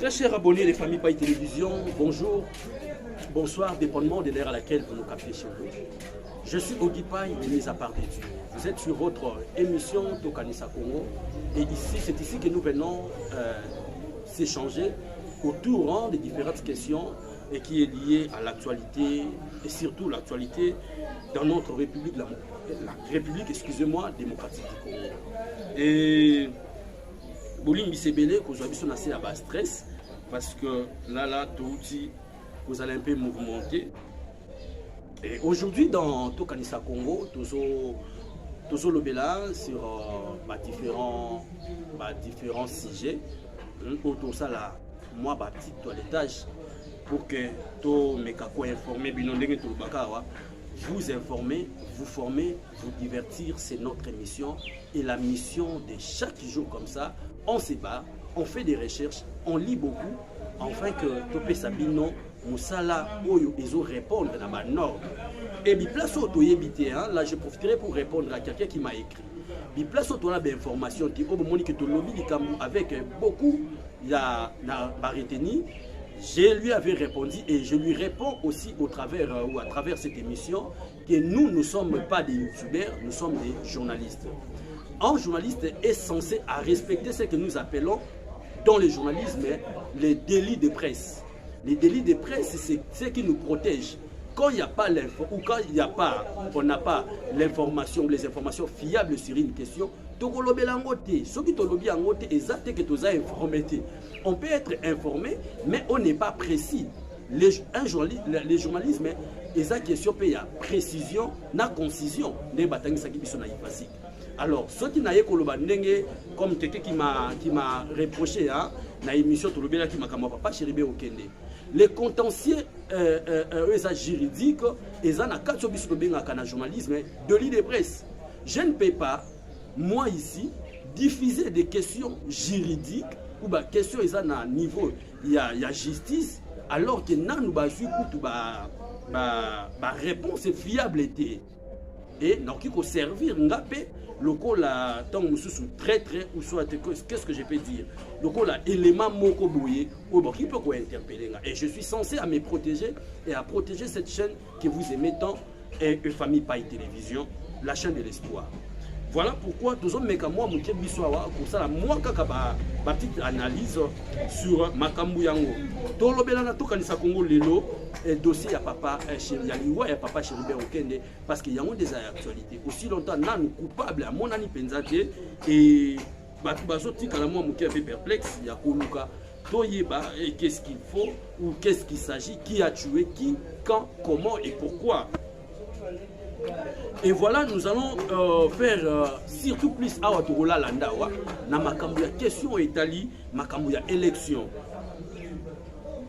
Très chers abonnés des familles Paille Télévision, bonjour, bonsoir, dépendamment de l'heure à laquelle vous nous captez chez vous. Je suis Ogi Paille de Mise à part des Dieux. Vous êtes sur votre émission Tokanisa Congo et c'est ici que nous venons s'échanger autour des différentes questions et qui est liée à l'actualité et surtout l'actualité dans notre République, la République, excusez-moi, démocratique du Congo. Et Boulim Bissebele, que vous avez assez à stress parce que là, tout vous allez un peu mouvementer. Et aujourd'hui, dans Tokanisa Congo, toujours le Béla sur différents sujets. Autour de ça, là, moi, petit toilettage pour que tous mes kako informés, vous informer, vous former, vous divertir, c'est notre émission. Et la mission de chaque jour comme ça, on se bat, on fait des recherches, on lit beaucoup, afin que Topé Sabino, Moussala, Oyo, ils ont répondre dans ma norme. Et bi place au toyébité, là je profiterai pour répondre à quelqu'un qui m'a écrit. Bi place au toyébité d'informations, qui au moment que tu lobby avec beaucoup, il y a Bariteni. Je lui avais répondu et je lui réponds aussi à travers cette émission que nous ne sommes pas des youtubeurs, nous sommes des journalistes. Un journaliste est censé respecter ce que nous appelons dans le journalisme les délits de presse. Les délits de presse, c'est ce qui nous protège. Quand il n'y a pas l'info ou quand on n'a pas l'information, les informations fiables sur une question, on peut être informé, mais on n'est pas précis. Les journalismes, ils ont question il y a précision, na concision, alors, ce qui n'a pas comme quelqu'un qui m'a reproché, dans l'émission Tolobela qui m'a papa Chéribé Okende. Les contentieux juridiques, ils ont un journalisme de l'île de presse. Je ne peux pas, moi ici, diffuser des questions juridiques ou des questions ils ont un niveau, il y a justice, alors que nous avons réponse fiabilité. Et donc il faut servir ngapé le la tant très ou soit qu'est-ce que je peux dire le la élément moko bouyé ou bon qui peut interpeller et je suis censé à me protéger et à protéger cette chaîne que vous aimez tant et Famille Paille Télévision, la chaîne de l'espoir. Voilà pourquoi tous hommes meka moi muké biswawa pour ça moi kaka ba petite analyse sur makambu yango to lobela na Tokanisa Congo lelo et dossier ya papa Chérialiwa ya papa Chéribé Okende parce qu'il y a des actualités aussi longtemps nan coupable à mon ani penzate et batu bazoti kala moi muké un peu perplexe ya koluka toyeba et qu'est-ce qu'il faut ou qu'est-ce qu'il s'agit, qui a tué qui, quand, comment et pourquoi. Et voilà, nous allons faire surtout plus à Ouattouroula Landawa, na makambu ya question Italie, makambu ya élection.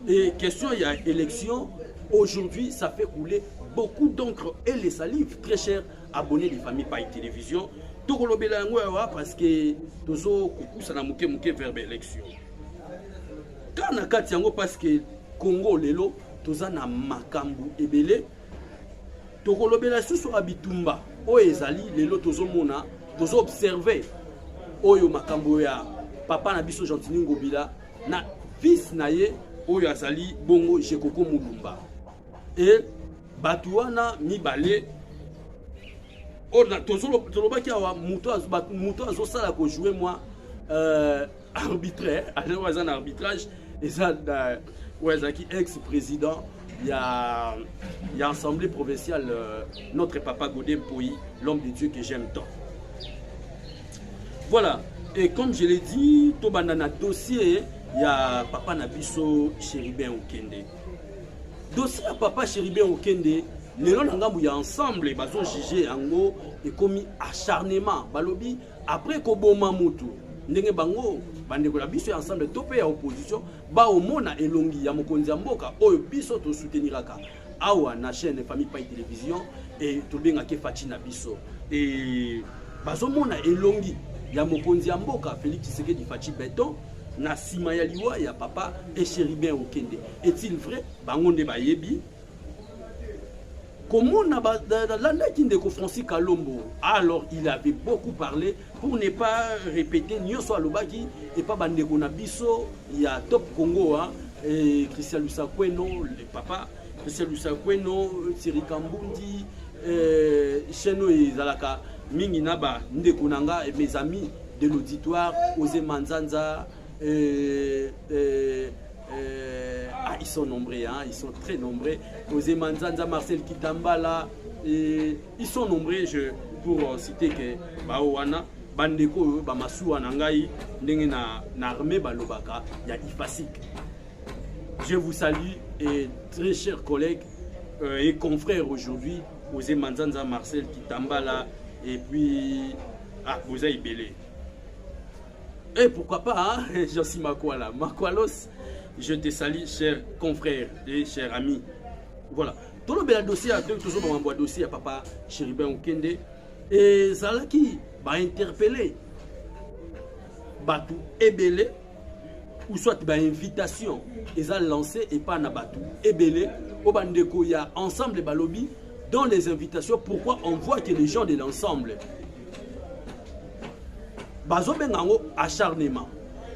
Et question il y a élection, aujourd'hui ça fait couler beaucoup d'encre et les salives, très chers abonnés des Familles Paille Télévision. Tokolobela ngwa parce que tozo kukusa na muke vers l'élection. Kana kati yango parce que Congo lelo toza na makambu ebele. Tokolobela susu abitumba o ezali lelo tozomona tozo observer oyo makambo ya papa na biso Gentini Ngobila na fils na ye oyo azali bongo Jekoko Mulumba et batuana mibale ona tozolobaki awa muto azosala ko jouer moi arbitraire alors un arbitrage eza qui ex-président. Il y a l'Assemblée provinciale, notre papa Godem Poyi, l'homme de Dieu que j'aime tant. Voilà, et comme je l'ai dit, tout le dossier, il y a papa Nabiso Chéribé Okende. Dossier à papa Chéribé Okende, les gens qui sont ensemble, ils ont jugé et commis acharnement. Balobi, après Koboma Moutou, ndenge bango bandeko la biso ensemble topé ya opposition ba omona elongi ya mokonzi ya mboka oyo biso to souteniraka awa na chaîne Famille Paille Télévision et tobenga ke fachi na biso et bazomona elongi ya mokonzi ya mboka Félix Tshisekedi fachi beton na sima ya liwa ya papa et Chéribé Okende. Est-il vrai bango nde bayebi Comment l'andaki ndeko Francis Kalombo, alors il avait beaucoup parlé pour ne pas répéter Nyoso Alobaki et pas bandeko Nabiso, il y a Top Congo, hein, et Christian Lusakweno, le papa, Christian Lusakweno, Thierry Kambundi, Cheno et Zalaka, Mingi Naba, ndeko Nanga et mes amis de l'auditoire, Osé Manzanza, ils sont nombreux, hein, ils sont très nombreux. Osé Manzanza, Marcel Kitambala, ils sont nombreux pour citer que Baowana, Bandeko, Bamasu, Anangai, na armée Balobaka, il y a Ifasik. Je vous salue et très chers collègues et confrères aujourd'hui, Osé Manzanza, Marcel Kitambala, et puis Bozaï Belé. Et pourquoi pas, hein, Jossi Makwala, Makwalos. Je te salue, chers confrères et chers amis. Voilà. Tout le bel dossier, toujours dans mon dossier à papa Chéribin Okende. Et Zalaki va interpeller Batou Ebele, ou soit une invitation. Ils ont lancé et pas Nabatou Ebele. Au Bandeko, il y a ensemble de Balobi. Dans les invitations, pourquoi on voit que les gens de l'ensemble Bazo Bengango acharnement.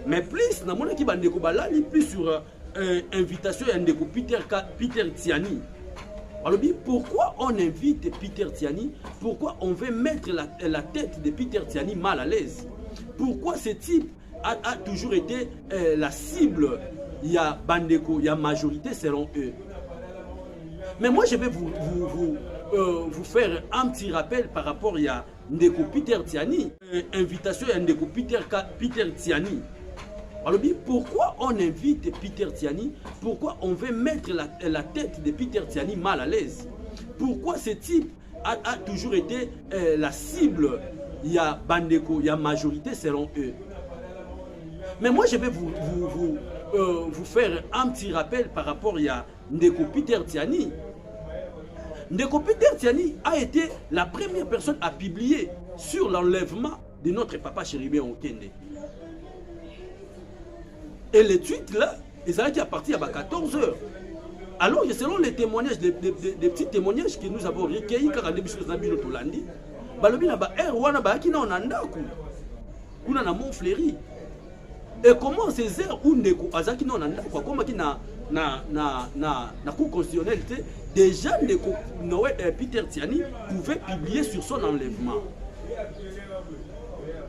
Mais plus, na mona ki bandeko balali plus sur invitation à ndeko Peter Tiani. Alors pourquoi on invite Peter Tiani? Pourquoi on veut mettre la tête de Peter Tiani mal à l'aise? Pourquoi ce type a toujours été la cible? Il y a bandeko, il y a majorité selon eux. Mais moi je vais vous faire un petit rappel par rapport à ndeko Peter Tiani. Invitation à ndeko Peter Tiani. Alors, pourquoi on invite Peter Tiani? Pourquoi on veut mettre la tête de Peter Tiani mal à l'aise? Pourquoi ce type a toujours été la cible? Il y a bandeko, il y a majorité selon eux. Mais moi, je vais vous faire un petit rappel par rapport à ndeko Peter Tiani. Ndeko Peter Tiani a été la première personne à publier sur l'enlèvement de notre papa Chéribin Okende. Et les tweets là, ils ont été à partir à 14 h. Alors, selon les témoignages, des petits témoignages que nous avons recueillis, car on a vu Nabino Tolandi, Balobi n'a pas air, ou n'a pas qui n'a en andaku, ou n'a mon fléri. Et comment ces airs ou neko, azaki n'a en andaku, comment qui n'a cour constitutionnalité, déjà Peter Tiani pouvait publier sur son enlèvement.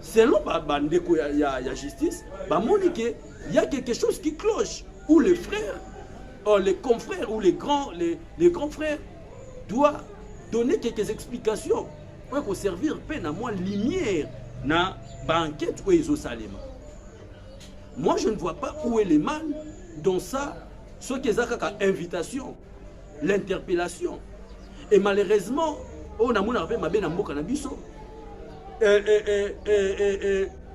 Selon Bandeko, il y a justice, Monique. Il y a quelque chose qui cloche, où les frères, les confrères ou les grands frères doivent donner quelques explications pour servir peine à moi lumière dans banquette ou Salema. Moi je ne vois pas où est le mal dans ça, ce qui est invitation, l'interpellation. Et malheureusement, on a mon arbre ma bena mboka na biso.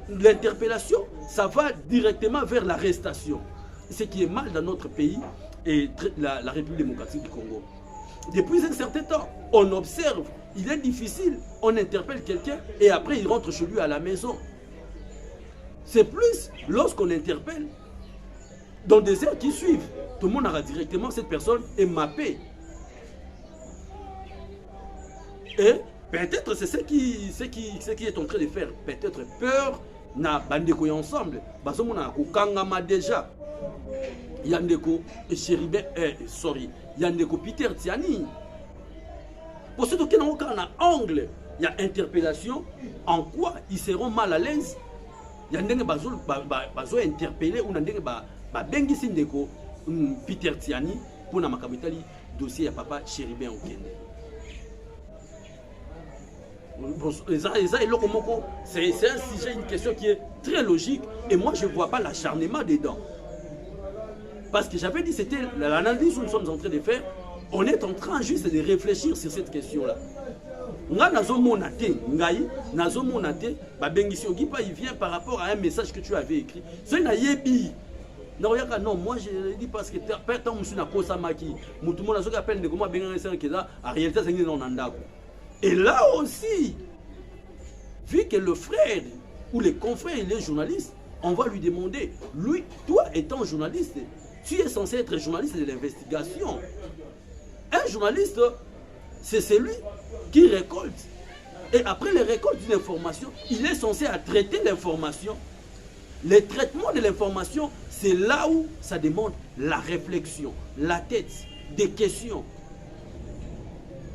L'interpellation, ça va directement vers l'arrestation. Ce qui est mal dans notre pays et la République démocratique du Congo. Depuis un certain temps, on observe, il est difficile, on interpelle quelqu'un et après il rentre chez lui à la maison. C'est plus lorsqu'on interpelle, dans des heures qui suivent, tout le monde aura directement cette personne est mappée. Et peut-être c'est ce qui est en train de faire peut-être peur na bandeko ensemble. Baso mona ko kangama déjà. Yandeko et Chéribin Yandeko Peter Tiani. Pour ceux qui n'ont aucun angle, il y a interpellation. En quoi ils seront mal à l'aise? Yandenge bazo interpeller ou nandenge bengi sindeko Peter Tiani pour na makabitali dossier ya papa Chéribin Okende. C'est un sujet, une question qui est très logique et moi je ne vois pas l'acharnement dedans. Parce que j'avais dit, c'était l'analyse que nous sommes en train de faire, on est en train juste de réfléchir sur cette question-là. Il vient par rapport à un message que tu avais écrit. Non, moi je dis parce que tant que je suis à Kosamaki, tout le monde appelle de comment bien en réalité c'est non andako. Et là aussi, vu que le frère ou les confrères, il est journaliste, on va lui demander, lui, toi étant journaliste, tu es censé être journaliste de l'investigation. Un journaliste c'est celui qui récolte. Et après les récoltes d'une information, il est censé à traiter l'information. Le traitement de l'information, c'est là où ça demande la réflexion, la tête, des questions.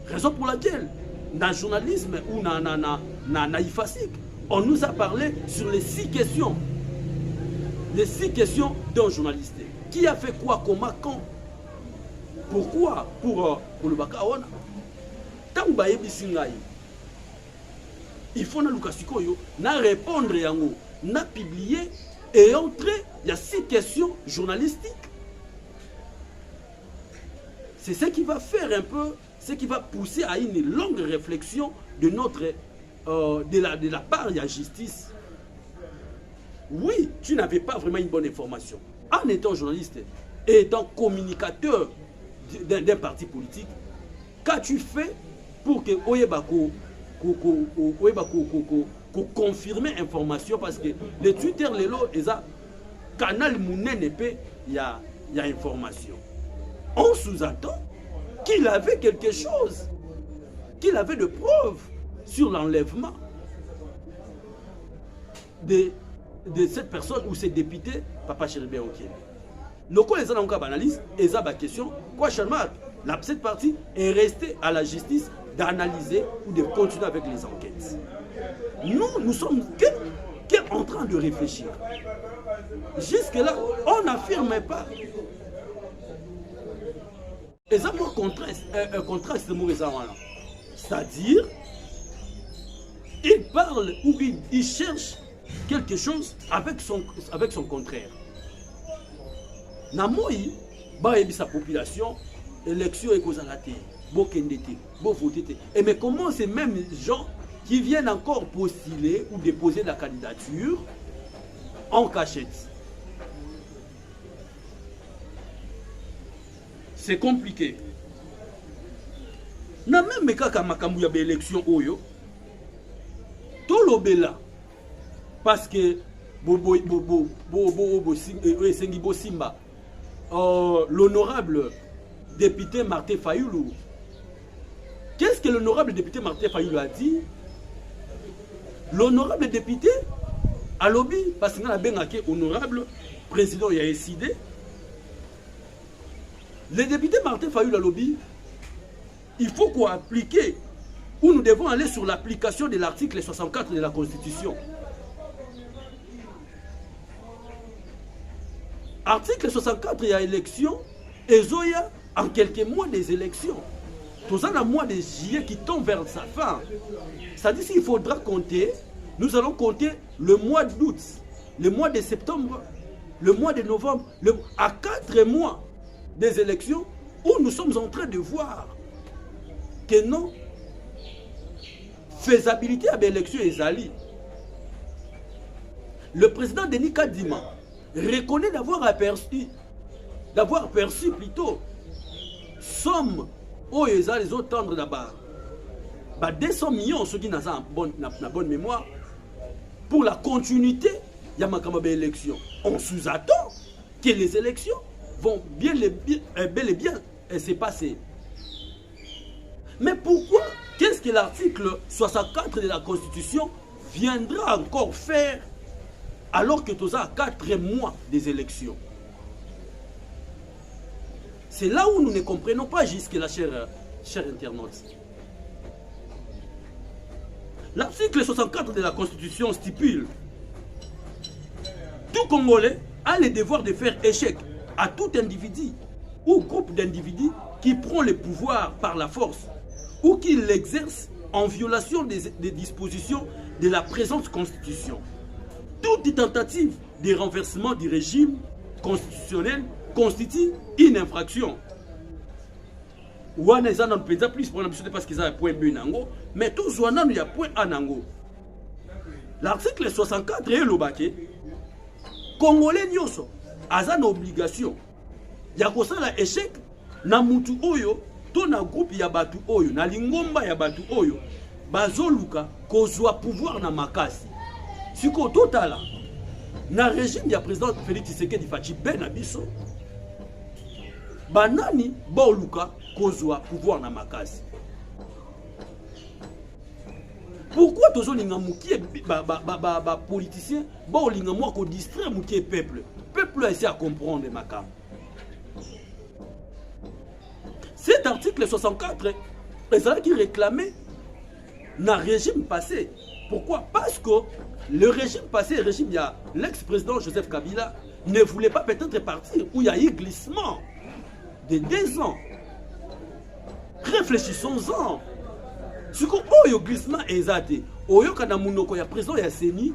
Raison pour laquelle, dans le journalisme ou dans l'IFASIC, on nous a parlé sur les 6 questions. Les 6 questions d'un journaliste. Qui a fait quoi, comment, quand? Pourquoi? Pour le Bakaona. Tant que il faut na Lukasikoyo, na répondre yango, na publier et entrer. Il y a 6 questions journalistiques. C'est ce qui va faire un peu, ce qui va pousser à une longue réflexion de notre, de la part de la justice. Oui, tu n'avais pas vraiment une bonne information. En étant journaliste et étant communicateur d'un parti politique, qu'as-tu fait pour que Oyebako confirmer l'information? Parce que les Twitter, les lots, ils ont canal Mounenepe, il y a information. On sous-attend qu'il avait quelque chose, qu'il avait de preuves sur l'enlèvement de cette personne ou ces députés, Papa Chéribé Okene. Le quoi les ont analyse, ils ont la question, quoi Charmat, cette partie est restée à la justice d'analyser ou de continuer avec les enquêtes. Nous sommes en train de réfléchir. Jusque-là, on n'affirme pas. Et ça, un contraste, c'est-à-dire, il parle ou il cherche quelque chose avec son contraire. Namoyi, sa population, élection est cause à la terre. Et mais comment ces mêmes gens qui viennent encore postuler ou déposer la candidature en cachette? C'est compliqué. Na même kaka makambu ya élection oyo tolobela parce que l'honorable député Martin Fayoulou. Qu'est-ce que l'honorable député Martin Fayoulou a dit? L'honorable député a lobby parce qu'il a bien honorable président il a décidé. Le député Martin Fayoulou a lobby. Il faut qu'on applique ou nous devons aller sur l'application de l'article 64 de la Constitution. Article 64, il y a élection et Zoya en quelques mois des élections. Tout ça, le mois de juillet qui tombe vers sa fin. Ça dit qu'il faudra compter, nous allons compter le mois d'août, le mois de septembre, le mois de novembre, à 4 mois des élections où nous sommes en train de voir que non, faisabilité à l'élection est ali. Le président Denis Kadima reconnaît d'avoir perçu plutôt somme où les autres tendres là-bas. 200 millions, ceux qui n'ont pas bonne mémoire, pour la continuité de la élection. On sous-attend que les élections vont bel et bien se passer. Mais pourquoi? Qu'est-ce que l'article 64 de la Constitution viendra encore faire alors que tout ça a 4 mois des élections? C'est là où nous ne comprenons pas jusque-là, chers internautes. L'article 64 de la Constitution stipule: tout Congolais a le devoir de faire échec à tout individu ou groupe d'individus qui prend le pouvoir par la force ou qui l'exerce en violation des dispositions de la présente Constitution. Toute tentative de renversement du régime constitutionnel constitue une infraction. Wana eza na penza plus pour n'importe parce qu'ils ont un point B nango, mais tout zwana il y a point A nango. L'article 64 est le baquet. Congolais nyoso aza na obligation ya kosala échec na mutu oyo to na groupe ya batu oyo na lingomba ya batu oyo bazoluka kozwa pouvoir na makasi. Siko totala na régime ya président Félix Tshisekedi Fachi Ben Abiso banani boluka kozwa pouvoir na makasi. Pourquoi tous les politiciens bon les gens qui distraient le peuple? Le peuple a essayé à comprendre ma cam. Cet article 64 est ça qui réclamait dans le régime passé. Pourquoi? Parce que le régime passé, le régime, il y a l'ex-président Joseph Kabila ne voulait pas peut-être partir, où il y a eu glissement de 2 ans. Réfléchissons-en. Ce que le glissement est exact. Oyo kana munoko ya président ya Seni,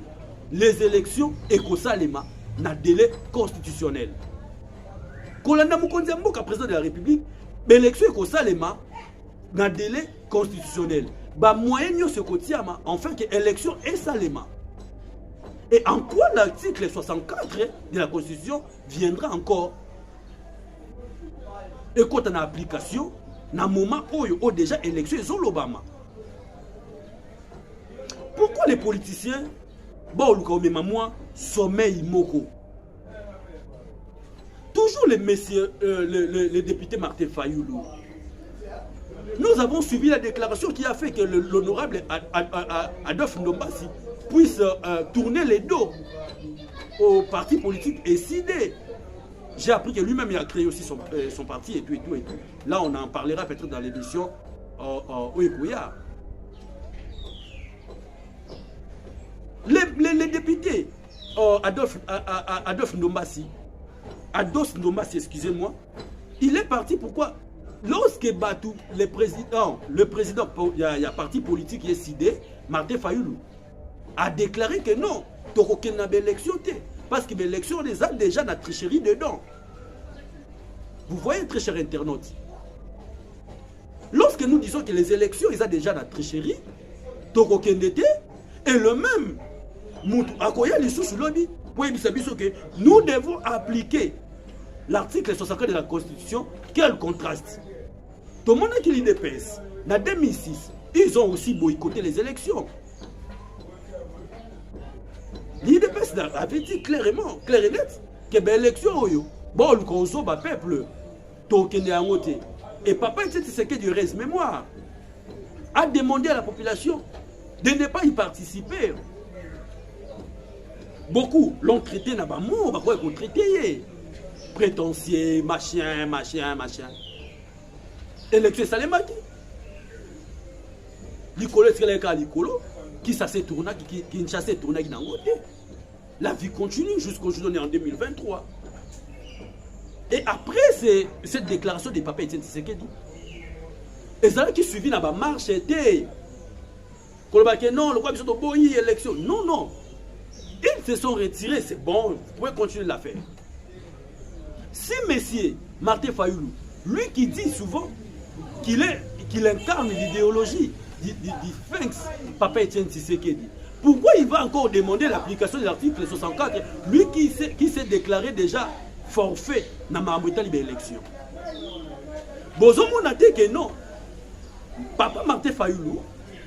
les élections ekosalema na délai constitutionnel. Kolanda mukonzi mboka président de la République, l'élection ekosalema na délai constitutionnel. Ba moyen nyo se kotiama enfin que élection esalema. Et en quoi l'article 64 de la Constitution viendra encore? Et quand on a application, dans le moment où déjà élection est l'Obama. Pourquoi les politiciens, bon, moi, sommeil moko? Toujours les messieurs, les députés Martin Fayoulou. Nous avons suivi la déclaration qui a fait que l'honorable Adolphe Ndombasi puisse tourner les dos au parti politique et SIDE. J'ai appris que lui-même il a créé aussi son parti et tout. Là, on en parlera peut-être dans l'émission Ouekouya. Les députés Adolphe Ndombasi, excusez-moi, il est parti pourquoi? Lorsque Batou, le président, il y a parti politique qui est SIDE, Martin Fayoulou, a déclaré que non, il n'y a pas d'élection. Parce que l'élection, les a déjà la tricherie dedans. Vous voyez, très chers internautes. Lorsque nous disons que les élections, ils ont déjà la tricherie, et le même, nous devons appliquer l'article 64 de la Constitution. Quel contraste! Tout le monde a qui l'IDPS. En 2006, ils ont aussi boycotté les élections. L'IDPS avait dit clairement, clair et net, que l'élection, bon, le conso, le peuple, et papa, c'est que du reste mémoire, a demandé à la population de ne pas y participer. Beaucoup l'ont traité dans le monde, ils l'ont traité. Prétentieux, machin. Élection, ça les m'a dit. L'icolo, qui s'est tourné, qui ne chassait tourné dans le côté. La vie continue jusqu'aujourd'hui, en 2023. Et après cette déclaration de Papa Etienne Tshisekedi, et ça qui suivi dans la marche était non, le roi de Boyi, élection. Non. Ils se sont retirés, c'est bon, vous pouvez continuer la faire. Si monsieur Martin Fayoulou, lui qui dit souvent qu'il incarne l'idéologie du Sphinx, Papa Etienne Tshisekedi, pourquoi il va encore demander l'application de l'article 64, lui qui s'est déclaré déjà forfait dans ma élection? Bozo a dit que non. Papa Martin Fayoulou,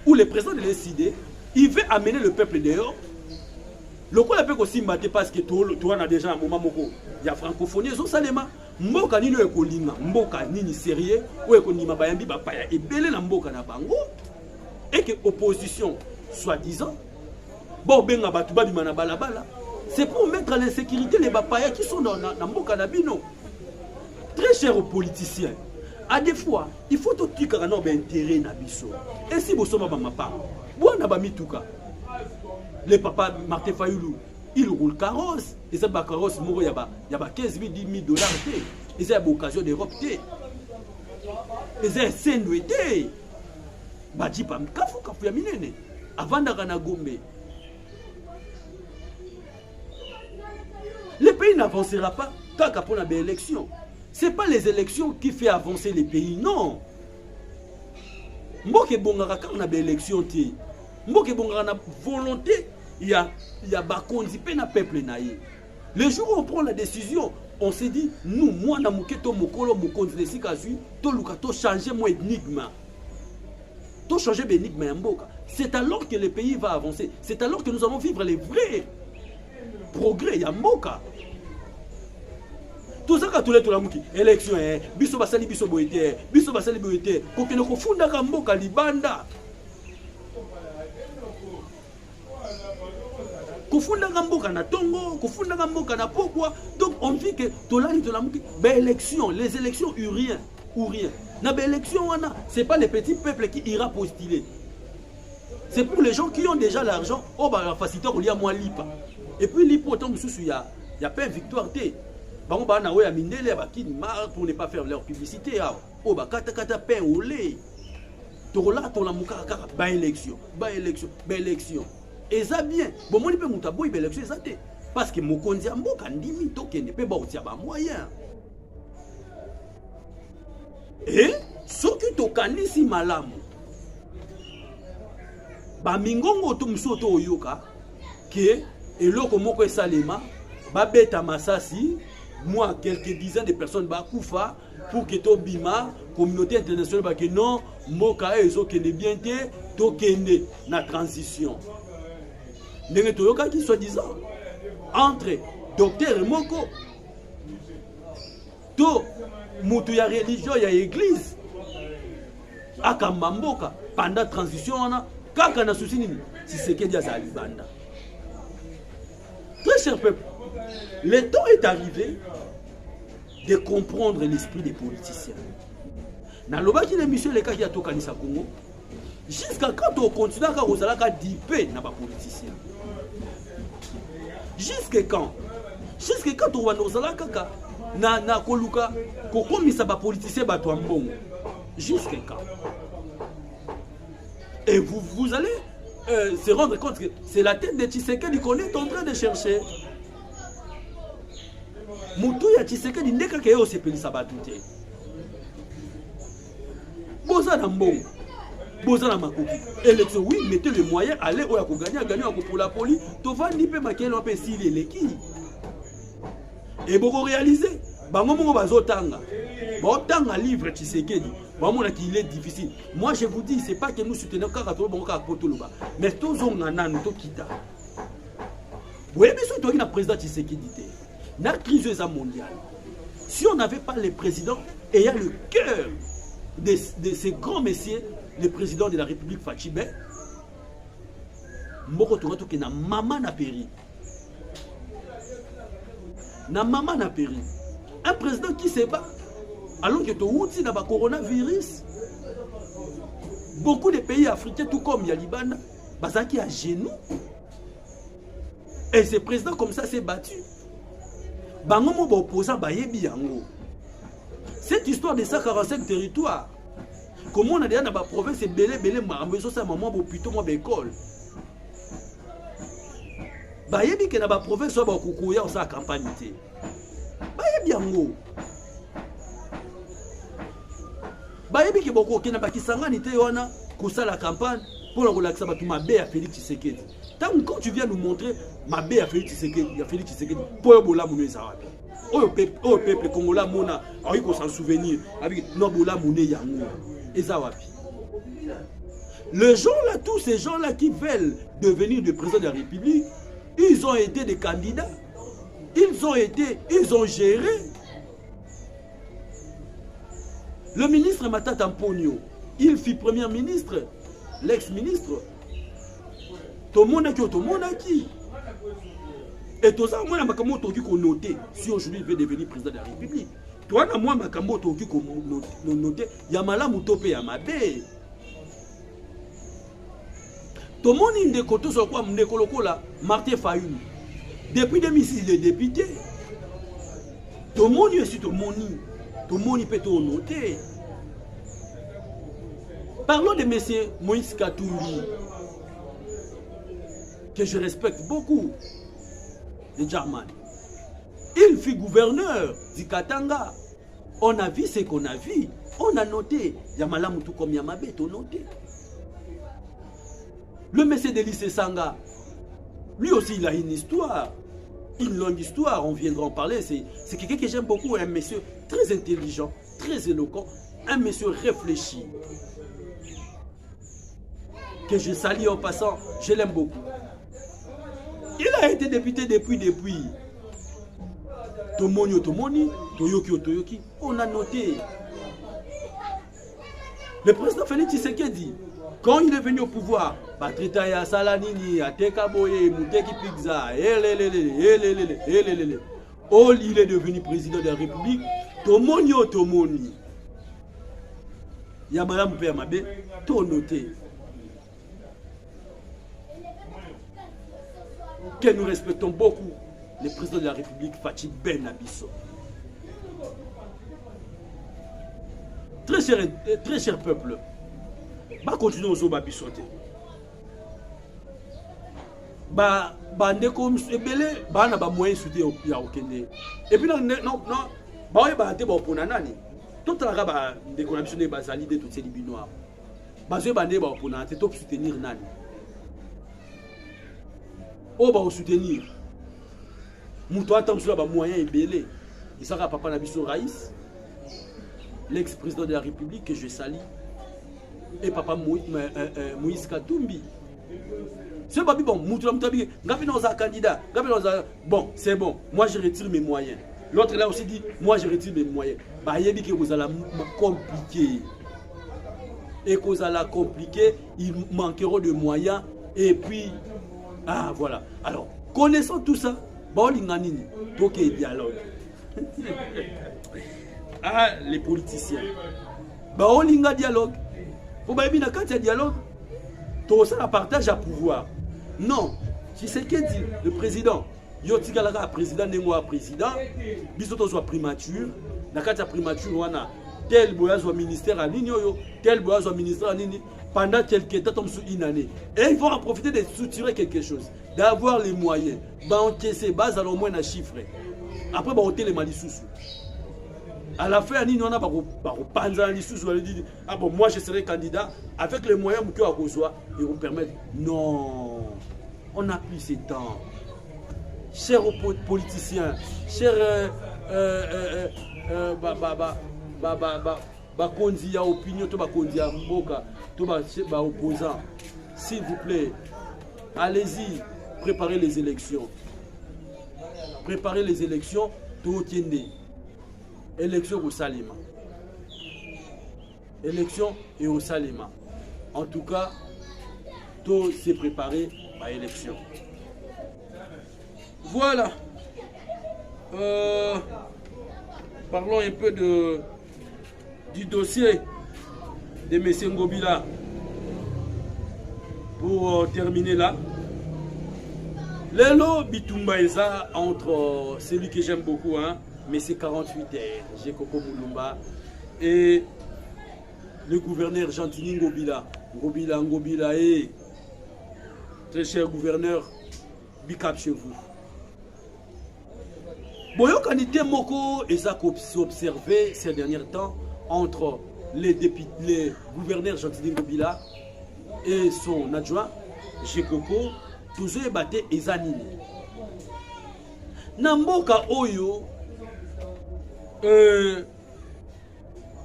ou le président de l'ESID, il veut amener le peuple dehors. Le coup l'appelle aussi maté parce que tout a déjà un moment moko. Il y a francophonie, ils ont salema. Mboka nini ekolinga, mboka nini sérieux, ou ekonima bayambi bapaya et belé na mboka na bango. Et que opposition, soi-disant, bon benga batuba bimana balabala, c'est pour mettre à l'insécurité les bapaya qui sont dans mboka na bino. Très chers aux politiciens, à des fois, il faut tout dire qu'on a un intérêt na biso. Et si vous sommes ma part, bon na ba mituka. Le papa Martin Fayoulou, il roule carrosse. Et ça, carrosse, il y a 15 000, 10 000 dollars. Et ça, il y a l'occasion d'Europe. Et ça, c'est un été. Badji Pam, Kafou, Kafou, Yaminene. Avant d'Arana Gombe. Le pays n'avancera pas tant qu'après la élection. Ce n'est pas les élections qui font avancer les pays, non. Mboke Bongara, quand on a des élections, Mboke Bongara a volonté. Il y a Bakondi na peuple naïe. Le jour où on prend la décision, on s'est dit, nous, moi, na muketo mokolo mokondi de sikazu, to lukato changer mon énigme. To changer l'énigme mboka. C'est alors que le pays va avancer. C'est alors que nous allons vivre les vrais progrès ya mboka. Tout ça quand tous les tolamuki, élection biso basali biso boité, kokeno ko funda ka mboka libanda. kufunda mboka na tongo, kufunda mboka na pokwa. Donc on dit que tolali tolamuki ba élection, les élections ou rien. Na ba élection wana, c'est pas les petits peuples qui ira postuler. C'est pour les gens qui ont déjà l'argent, oh bah la facilité on lia moi lipa. Et puis lipa autant que il y a pas une victoire té. Bah on ba na ouais mindele ba ki mar pour ne pas faire leur publicité. Oh bah kata pain au lait. Tola tolamuka kaka ba élection. Et ça bien. Bon moi ni pe mutabo ba élection ça té. Parce que mokonzi mboka ndimi tokende pe ba otia ba moyen. Et ce qui tokanisi malamu ba mingongo to musoto oyoka ke eloko moko esalema ba beta masasi moi quelques dizaines de personnes ba kufa pour que to bima communauté internationale ba que non mboka ezo kende bien te to kende na transition ndenge toyoka qui soi-disant entre docteur moko to mutu ya religion ya église akamba mboka pendant transition wana kaka na souci nini Tshisekedi a libanda. Très cher peuple, le temps est arrivé de comprendre l'esprit des politiciens. Na lobaki na mission les cas qui a tokanisa Congo jusqu'à quand on continue à ozalaka dipé na ba politiciens. Jusqu'à quand on va ozalaka kaka na koluka kokomisa ba politiciens ba to mbongo. Jusqu'à quand? Et vous allez se rendre compte que c'est la tête de Tshisekedi qu'on est en train de chercher. Moutou ya Tshisekedi ndeka ke yo sepelisa batute. Boza na mbongo. Boza na makoki. Élection oui, mettez le moyen aller oya ko gagner pour la poli, to vandi pe makelo pe sili eleki. Et boko réaliser, bango moko bazotanga. Botanga livre Tshisekedi. Il est difficile. Moi, je vous dis, c'est pas que nous soutenons mais tous on a nous kita. Vous voyez, mais surtout, le président Tshisekedi, la crise mondiale. Si on n'avait pas le président ayant le cœur de ces grands messieurs, le président de la République Fachibé, Moko Tourato qui na maman na péri. Na maman na péri. Un président qui se bat. Alors que tu as le coronavirus, beaucoup de pays africains, tout comme Yalibana, Bazaki à genoux. Et ce président comme ça s'est battu. Bangomo opposant Bayebi Yango. Cette histoire de 145 territoires, comment on a dit dans la province, c'est belé, mais ça maman, plutôt moi, l'école. Bayebi que dans la province, soit Bakoukouya, on sa campagne. Bayebi Yango. Bayebi ki boko kena bakisangani te wana kusala la campagne pour relaxer batu mabe ya Félix Tshisekedi. Tant quand tu viens nous montrer mabe ya Félix Tshisekedi pour bola mouné zawapi. Oyo peuple congolais mona ayi ko s'en souvenir avec no bola mouné yango ezawapi. Les gens là, tous ces gens là qui veulent devenir le président de la République, ils ont été des candidats. Ils ont géré. Le ministre Matata Mponyo, il fut premier ministre, l'ex-ministre. Tomonaki. Et tout ça, moi, je vais noter si aujourd'hui il veut devenir président de la République. Toi, moi, je vais noter, Yamala Moutope Yamabe. Tomoni Ndekoto sur quoi Mnekolokola, Martin Fayoum. Depuis 2006, il est député. Tomoni aussi Tomoni. Tout le monde peut tout noter. Parlons de M. Moïse Katumbi, que je respecte beaucoup, de Djarman. Il fut gouverneur du Katanga. On a vu ce qu'on a vu. On a noté. Yamala Moutou comme Yamabe, on a noté. Le monsieur de lycée Sanga, lui aussi, il a une histoire. Une longue histoire, on viendra en parler. C'est quelqu'un que j'aime beaucoup, un monsieur très intelligent, très éloquent, un monsieur réfléchi. Que je salue en passant, je l'aime beaucoup. Il a été député depuis. Tomoni, on a noté. Le président Félix Tshisekedi, Quand il est venu au pouvoir, Batrita ya Salanini, Ateka Boye, Mouteki Pizza, oh, il est devenu président de la République. Tomoni o Tomoni. Ya Madame Père Mabé, tout noté. Que nous respectons beaucoup le président de la République, Fathi Ben Abisso. Très cher peuple, bah continuons aux oba bisoté. Bah ndeko ebele bah na ba moyen soutenir ya okende. Et puis non bah ouais bah te ba opona nani. Tout la ba ndeko na biso ne bazali de toutes ces libinois. Bah je ba ne ba opona te to soutenir nani. Oh bah soutenir. Mouto attend sur ba moyen ebele. Il sera papa na biso Raïs. L'ex-président de la République que je salue, et papa Moïse Katumbi. C'est pas bon, candidat. Bon, c'est bon, moi je retire mes moyens. L'autre là aussi dit, moi je retire mes moyens. Bah, il y a dit que vous allez compliquer. Et que vous allez compliquer, il manquera de moyens. Et puis, ah voilà. Alors, connaissant tout ça, bon, l'inganini, donc il y a dialogue. Ah, les politiciens. Bah, on a un dialogue. Faut pas bien quand il y a dialogue. Tout ça, partage à pouvoir. Non. Si c'est qui dit le président, Yotigalaka président, Nengoa président, Bisoto soit primature, Nakata primature, on a tel boya soit ministère à Nini, tel boya soit ministère à Nini, pendant quelques temps, sous une année. Et ils vont en profiter de soutirer quelque chose, d'avoir les moyens, d'encaisser, base à au moins un chiffre. Après, on les malissous. À la fin, on a dit, ah bon, moi je serai candidat avec les moyens que ils vont permettre. Non, on n'a plus ces temps. Chers politiciens, chers Kondi à opinion, Kondi à Mboka, opposants, s'il vous plaît, allez-y, préparez les élections. Préparez les élections, tout tiende. Élection au Salima. Élection et au Salima. En tout cas, tout s'est préparé à l'élection. Voilà. Parlons un peu du dossier de M. Ngobila. Pour terminer là. Lélo Bitumba Eza entre celui que j'aime beaucoup, hein, mais c'est 48 heures, Jekoko Moulumba et le gouverneur Gentini Ngobila. Ngobila et très cher gouverneur, bicap chez vous. Boyo Kanité Moko et ça s'est observé ces derniers temps entre les gouverneurs Gentini Ngobila et son adjoint Jekoko, toujours batté Ezanini. Namboka Oyo.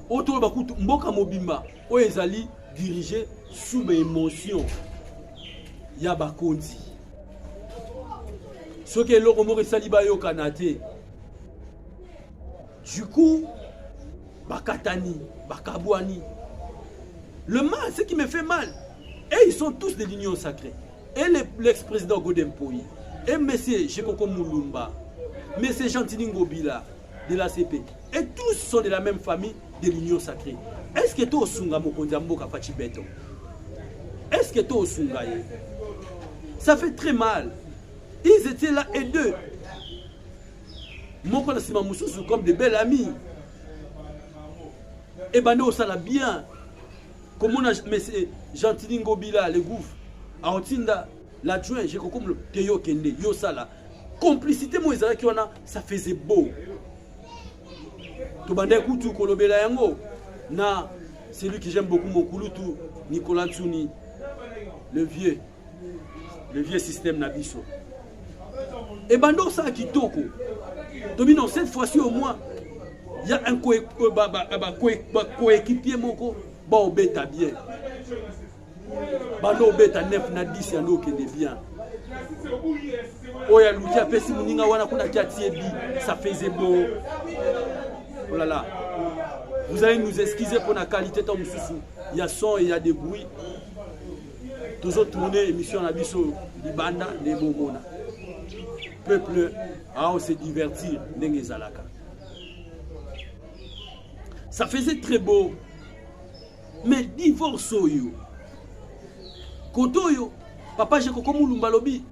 Autour de Mboka Mobimba, Oezali dirigé sous mes émotions. Yabakondi. Ce que l'on aurait saliba yo kanate. Du coup, Bakatani, Bakabouani. Le mal, ce qui me fait mal. Et ils sont tous de l'union sacrée. Et l'ex-président Godempoui. Et M. Jekoko Moulumba. M. Gentini Ngobila. De la CP. Et tous sont de la même famille de l'Union sacrée. Est-ce que toi, Sunga Mokondiambo Kafachi Beto? Est-ce que toi, Sunga? Ça fait très mal. Ils étaient là et deux. Mon collègue Sima Moussou comme de belles amies. Et Bando, ça l'a bien. Comme on a Gentini Ngobila, le gouffre, à Otinda, l'adjoint, j'ai comme Teyo Kende, Yosala. Complicité, moi, ça faisait beau. Na, celui que j'aime beaucoup, Mokulutu, Nicolas Tsuni, le vieux système Nabiso. Et Bando ça qui toko. Domino, cette fois-ci au moins, il y a un coéquipier Moko, bon, bêta bien. Bando bêta 9 na 10 yano qui est bien. Oya Lukia Pesi Muninga wana kuna Kiatiebi, ça faisait beau. Oh là là. Vous allez nous excuser pour la qualité de Moussou. Il y a son et il y a des bruits. toujours tourner émission na biso libanda de bomona. Peuple a se divertir ndenge zalaka. Ça faisait très beau. Mais divorce yo. Kotoyo, papa j'ai Koko Mulumba lobi.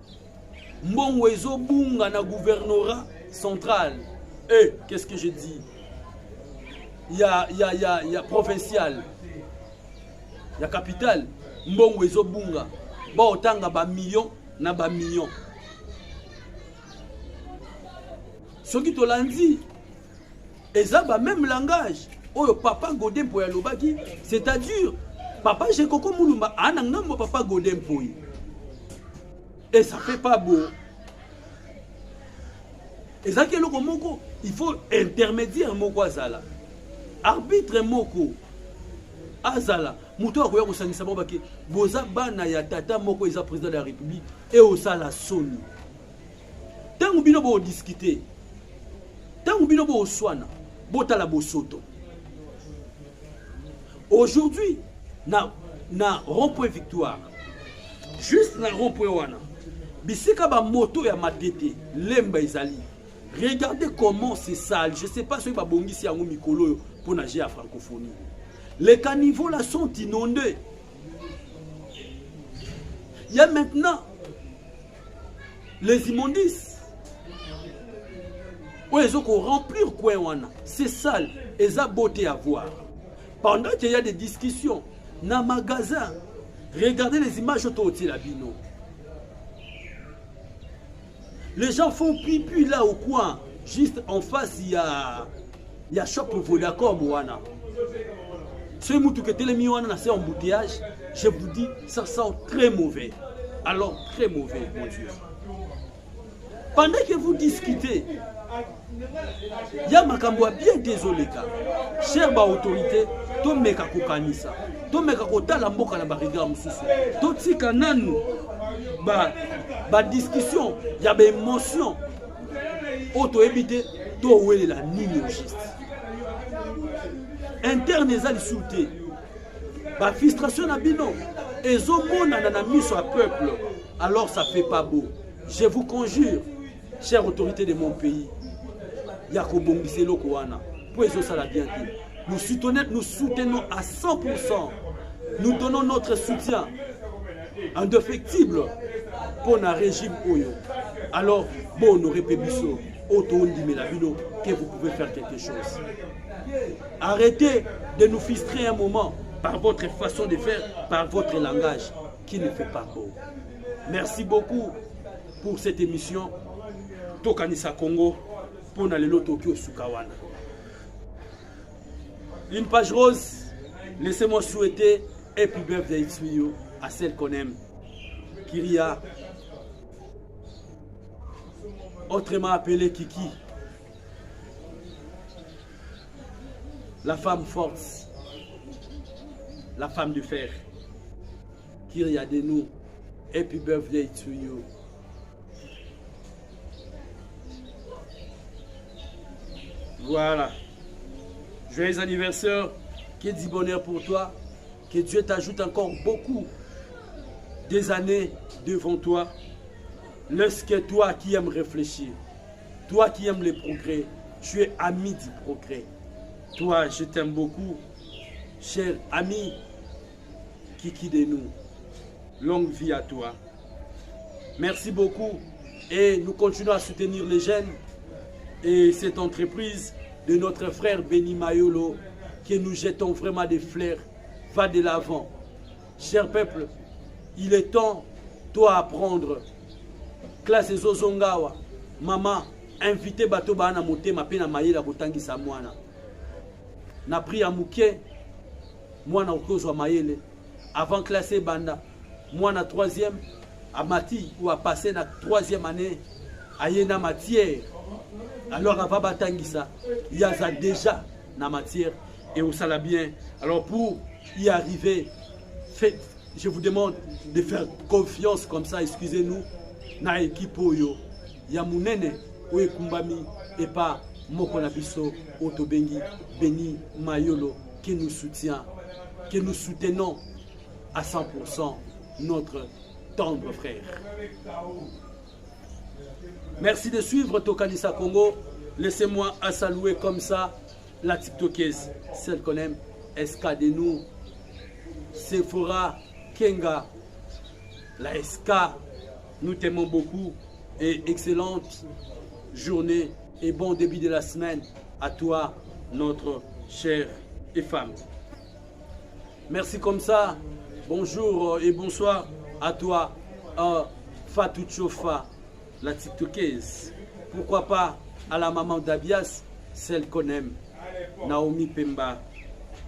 Mbongo ezo bunga na gouvernorat central. Et qu'est-ce que je dis? Il y a provincial. Il y a capital. Mbongo ezo bunga. Ba otanga ba million na ba million. Ce qui te l'a dit, et ça va même langage. Oh, papa Godin pour Yalobaki, c'est-à-dire, papa j'ai Koko Mulumba, anangambo papa Godin pour. Et ça fait pas beau. Et ça, il faut intermédiaire moko azala. Arbitre moko azala. Muto akoya kosangisa baki, boza bana ya tata moko isa président de la République et au sala soni. Tant bino bo discuter. Tant bino bo swana, bota la bosoto. Aujourd'hui, na rond-point Victoire, juste na rond-point wana, bisika ba moto ya matete, lemba ezali. Regardez comment c'est sale. Je ne sais pas si ba bongisi yango mikolo pour nager à francophonie. Les caniveaux là sont inondés. Il y a maintenant les immondices. Ouais, ils ont remplir quoi wana. C'est sale. Et ça beauté à voir. Pendant qu'il y a des discussions dans le magasin, regardez les images autour de la bino. Les gens font pipi là au coin. Juste en face, il y a shop Vodacom. Ce moutou que télémi wana c'est embouteillage, je vous dis, ça sent très mauvais. Alors, très mauvais, mon Dieu. Pendant que vous discutez, il y a Makamboa bien désolé car cher ba autorité to meka kokanisa to meka kotala mboka na bariga mususu to tika nanu ba discussion ya ba émotion auto éviter to welela nini juste interne ezali souté ba frustration na bino ezomona na miso à peuple alors ça fait pas beau. Je vous conjure, chère autorité de mon pays, nous soutenons à 100%. Nous donnons notre soutien indéfectible pour un régime Oyo. Alors, bon, nous répétons que vous pouvez faire quelque chose. Arrêtez de nous frustrer un moment par votre façon de faire, par votre langage qui ne fait pas beau. Merci beaucoup pour cette émission. Tokanisa Congo. Une page rose, laissez-moi souhaiter Happy Birthday to you à celle qu'on aime, Kyria, autrement appelée Kiki, la femme forte, la femme de fer, Kyria de nous, Happy Birthday to you. Voilà. Joyeux anniversaire. Que du bonheur pour toi. Que Dieu t'ajoute encore beaucoup des années devant toi. Lorsque toi qui aimes réfléchir, toi qui aimes les progrès, tu es ami du progrès. Toi, je t'aime beaucoup. Cher ami Kiki de nous. Longue vie à toi. Merci beaucoup. Et nous continuons à soutenir les jeunes. Et cette entreprise de notre frère Benny Mayolo, que nous jetons vraiment des fleurs, va de l'avant. Cher peuple, il est temps, toi, à prendre classe Zozongawa, maman, invité bato bana moté ma pena maïla kotangi sa mwana. Na pris à mouké, mwana okozwa maïle, avant classé banda, mwana troisième, à mati ou à passer na troisième année, à yena matière. Alors, avant Batangisa, il y a déjà la matière et on s'en bien. Alors, pour y arriver, je vous demande de faire confiance comme ça, excusez-nous, dans l'équipe Oyo. Il y a Mounene, Oye Kumbami, et pas Mokonabiso, Otobengi, Benny Mayolo, qui nous soutient, que nous soutenons à 100%. notre tendre frère. Merci de suivre Tokanisa Congo. Laissez-moi à saluer comme ça la TikTokaise, celle qu'on aime, SK Denou, Sephora, Kenga, la SK. Nous t'aimons beaucoup et excellente journée et bon début de la semaine à toi, notre chère et femme. Merci comme ça. Bonjour et bonsoir à toi, Fatou Tchofa, la TikTokaise. Pourquoi pas à la maman d'Abias, celle qu'on aime, Naomi Pemba,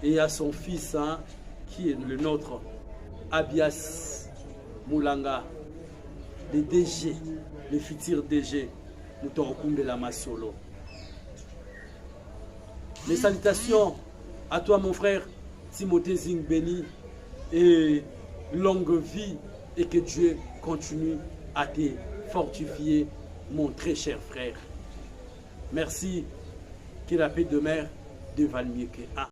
et à son fils, hein, qui est le nôtre, Abias Moulanga, les DG, les futurs DG, Moutorokoumbe la Masolo. Les salutations à toi, mon frère Timothée Zingbeni, et longue vie, et que Dieu continue à te fortifier, mon très cher frère. Merci, que la paix demeure devant le mieux que